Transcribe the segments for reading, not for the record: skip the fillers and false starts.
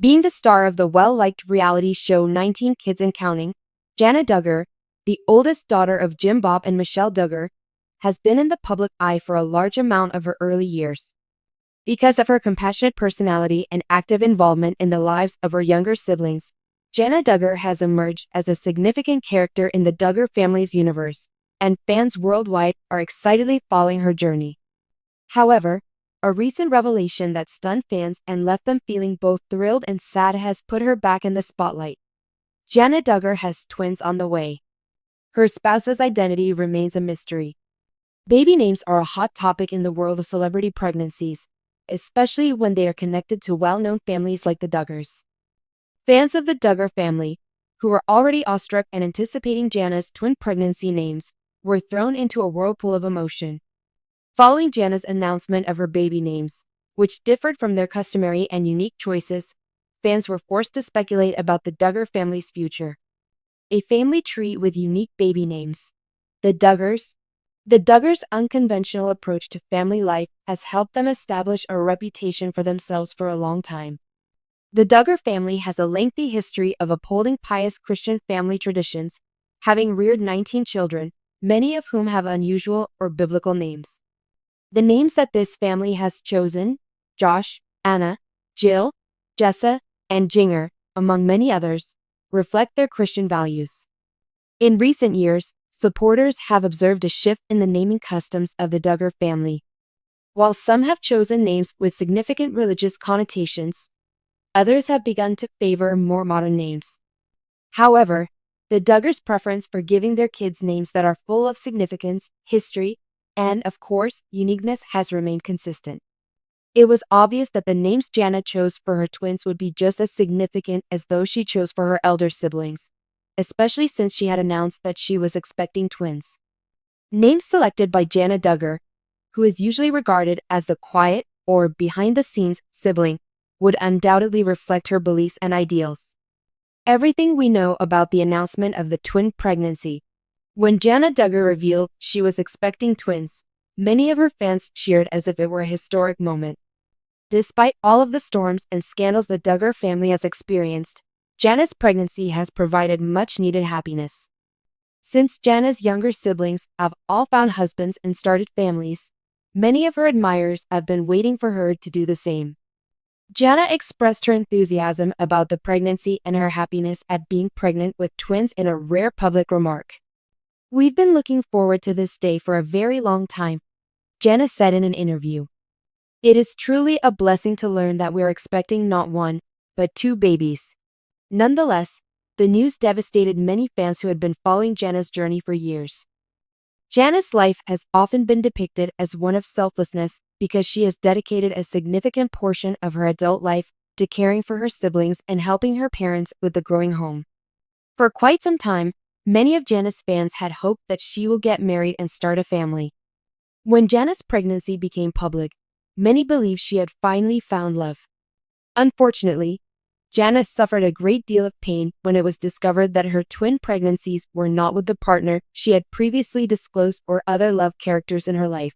Being the star of the well-liked reality show 19 Kids and Counting, Jana Duggar, the oldest daughter of Jim Bob and Michelle Duggar, has been in the public eye for a large amount of her early years. Because of her compassionate personality and active involvement in the lives of her younger siblings, Jana Duggar has emerged as a significant character in the Duggar family's universe, and fans worldwide are excitedly following her journey. However, a recent revelation that stunned fans and left them feeling both thrilled and sad has put her back in the spotlight. Jana Duggar has twins on the way. Her spouse's identity remains a mystery. Baby names are a hot topic in the world of celebrity pregnancies, especially when they are connected to well-known families like the Duggars. Fans of the Duggar family, who were already awestruck and anticipating Jana's twin pregnancy names, were thrown into a whirlpool of emotion. Following Jana's announcement of her baby names, which differed from their customary and unique choices, fans were forced to speculate about the Duggar family's future. A family tree with unique baby names. The Duggars. The Duggars' unconventional approach to family life has helped them establish a reputation for themselves for a long time. The Duggar family has a lengthy history of upholding pious Christian family traditions, having reared 19 children, many of whom have unusual or biblical names. The names that this family has chosen, Josh, Anna, Jill, Jessa, and Jinger, among many others, reflect their Christian values. In recent years, supporters have observed a shift in the naming customs of the Duggar family. While some have chosen names with significant religious connotations, others have begun to favor more modern names. However, the Duggars' preference for giving their kids names that are full of significance, history, and, of course, uniqueness has remained consistent. It was obvious that the names Jana chose for her twins would be just as significant as those she chose for her elder siblings, especially since she had announced that she was expecting twins. Names selected by Jana Duggar, who is usually regarded as the quiet or behind-the-scenes sibling, would undoubtedly reflect her beliefs and ideals. Everything we know about the announcement of the twin pregnancy. When Jana Duggar revealed she was expecting twins, many of her fans cheered as if it were a historic moment. Despite all of the storms and scandals the Duggar family has experienced, Jana's pregnancy has provided much-needed happiness. Since Jana's younger siblings have all found husbands and started families, many of her admirers have been waiting for her to do the same. Jana expressed her enthusiasm about the pregnancy and her happiness at being pregnant with twins in a rare public remark. "We've been looking forward to this day for a very long time," Jana said in an interview. "It is truly a blessing to learn that we are expecting not one, but two babies." Nonetheless, the news devastated many fans who had been following Jana's journey for years. Jana's life has often been depicted as one of selflessness because she has dedicated a significant portion of her adult life to caring for her siblings and helping her parents with the growing home. For quite some time, many of Jana's fans had hoped that she will get married and start a family. When Jana's pregnancy became public, many believed she had finally found love. Unfortunately, Jana suffered a great deal of pain when it was discovered that her twin pregnancies were not with the partner she had previously disclosed or other love characters in her life.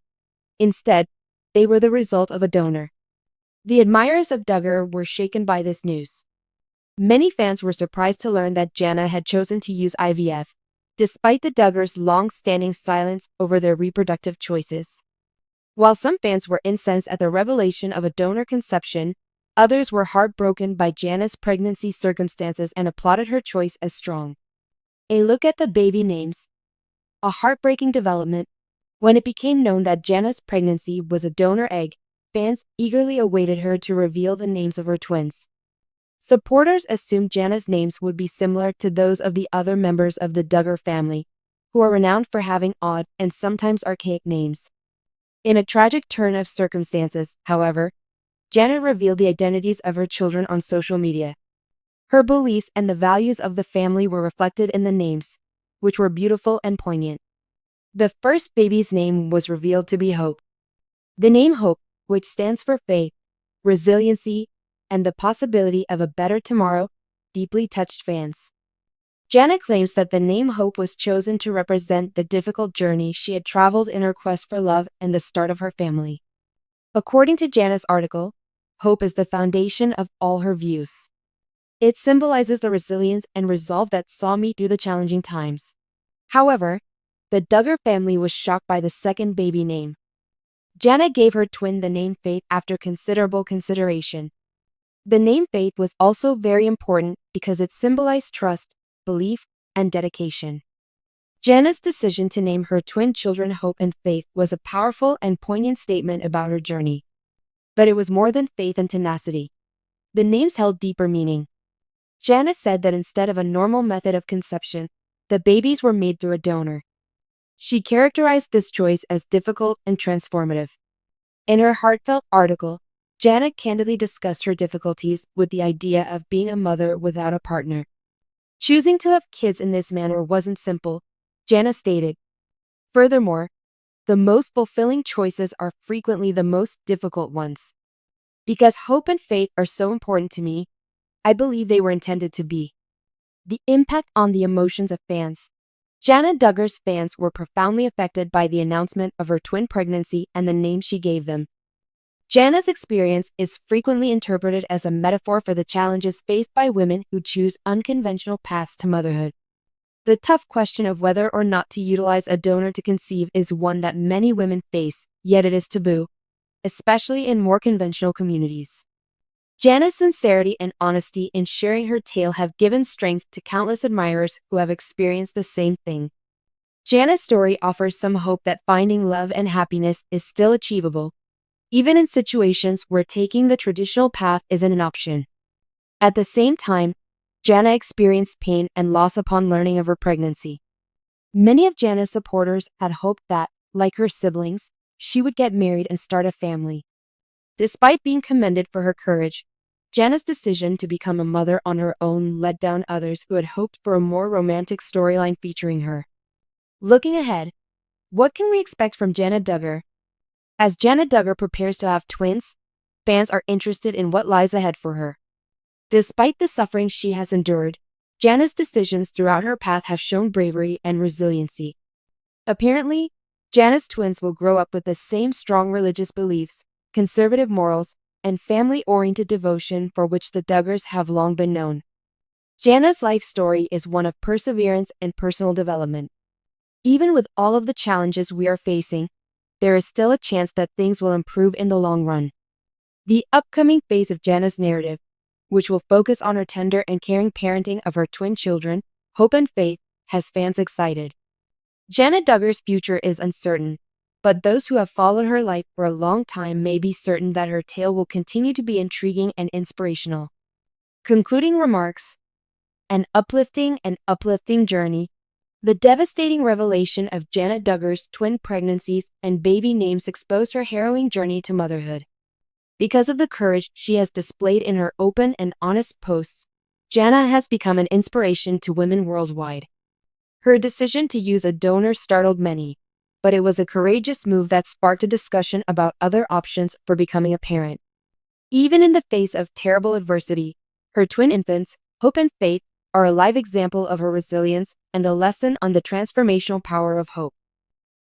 Instead, they were the result of a donor. The admirers of Duggar were shaken by this news. Many fans were surprised to learn that Jana had chosen to use IVF, despite the Duggars' long-standing silence over their reproductive choices. While some fans were incensed at the revelation of a donor conception, others were heartbroken by Jana's pregnancy circumstances and applauded her choice as strong. A look at the baby names. A heartbreaking development. When it became known that Jana's pregnancy was a donor egg, fans eagerly awaited her to reveal the names of her twins. Supporters assumed Jana's names would be similar to those of the other members of the Duggar family, who are renowned for having odd and sometimes archaic names. In a tragic turn of circumstances, however, Jana revealed the identities of her children on social media. Her beliefs and the values of the family were reflected in the names, which were beautiful and poignant. The first baby's name was revealed to be Hope. The name Hope, which stands for faith, resiliency, and the possibility of a better tomorrow, deeply touched fans. Jana claims that the name Hope was chosen to represent the difficult journey she had traveled in her quest for love and the start of her family. According to Jana's article, hope is the foundation of all her views. It symbolizes the resilience and resolve that saw me through the challenging times. However, the Duggar family was shocked by the second baby name. Jana gave her twin the name Faith after considerable consideration. The name Faith was also very important because it symbolized trust, belief, and dedication. Jana's decision to name her twin children Hope and Faith was a powerful and poignant statement about her journey. But it was more than faith and tenacity. The names held deeper meaning. Jana said that instead of a normal method of conception, the babies were made through a donor. She characterized this choice as difficult and transformative. In her heartfelt article, Jana candidly discussed her difficulties with the idea of being a mother without a partner. Choosing to have kids in this manner wasn't simple, Jana stated. Furthermore, the most fulfilling choices are frequently the most difficult ones. Because hope and faith are so important to me, I believe they were intended to be. The impact on the emotions of fans. Jana Duggar's fans were profoundly affected by the announcement of her twin pregnancy and the name she gave them. Jana's experience is frequently interpreted as a metaphor for the challenges faced by women who choose unconventional paths to motherhood. The tough question of whether or not to utilize a donor to conceive is one that many women face, yet it is taboo, especially in more conventional communities. Jana's sincerity and honesty in sharing her tale have given strength to countless admirers who have experienced the same thing. Jana's story offers some hope that finding love and happiness is still achievable, even in situations where taking the traditional path isn't an option. At the same time, Jana experienced pain and loss upon learning of her pregnancy. Many of Jana's supporters had hoped that, like her siblings, she would get married and start a family. Despite being commended for her courage, Jana's decision to become a mother on her own let down others who had hoped for a more romantic storyline featuring her. Looking ahead, what can we expect from Jana Duggar? As Jana Duggar prepares to have twins, fans are interested in what lies ahead for her. Despite the suffering she has endured, Jana's decisions throughout her path have shown bravery and resiliency. Apparently, Jana's twins will grow up with the same strong religious beliefs, conservative morals, and family-oriented devotion for which the Duggars have long been known. Jana's life story is one of perseverance and personal development. Even with all of the challenges we are facing, there is still a chance that things will improve in the long run. The upcoming phase of Jana's narrative, which will focus on her tender and caring parenting of her twin children, Hope and Faith, has fans excited. Jana Duggar's future is uncertain, but those who have followed her life for a long time may be certain that her tale will continue to be intriguing and inspirational. Concluding remarks. An uplifting journey. The devastating revelation of Jana Duggar's twin pregnancies and baby names exposed her harrowing journey to motherhood. Because of the courage she has displayed in her open and honest posts, Jana has become an inspiration to women worldwide. Her decision to use a donor startled many, but it was a courageous move that sparked a discussion about other options for becoming a parent. Even in the face of terrible adversity, her twin infants, Hope and Faith, are a live example of her resilience and a lesson on the transformational power of hope.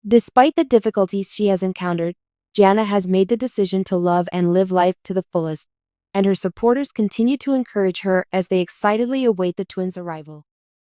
Despite the difficulties she has encountered, Jana has made the decision to love and live life to the fullest, and her supporters continue to encourage her as they excitedly await the twins' arrival.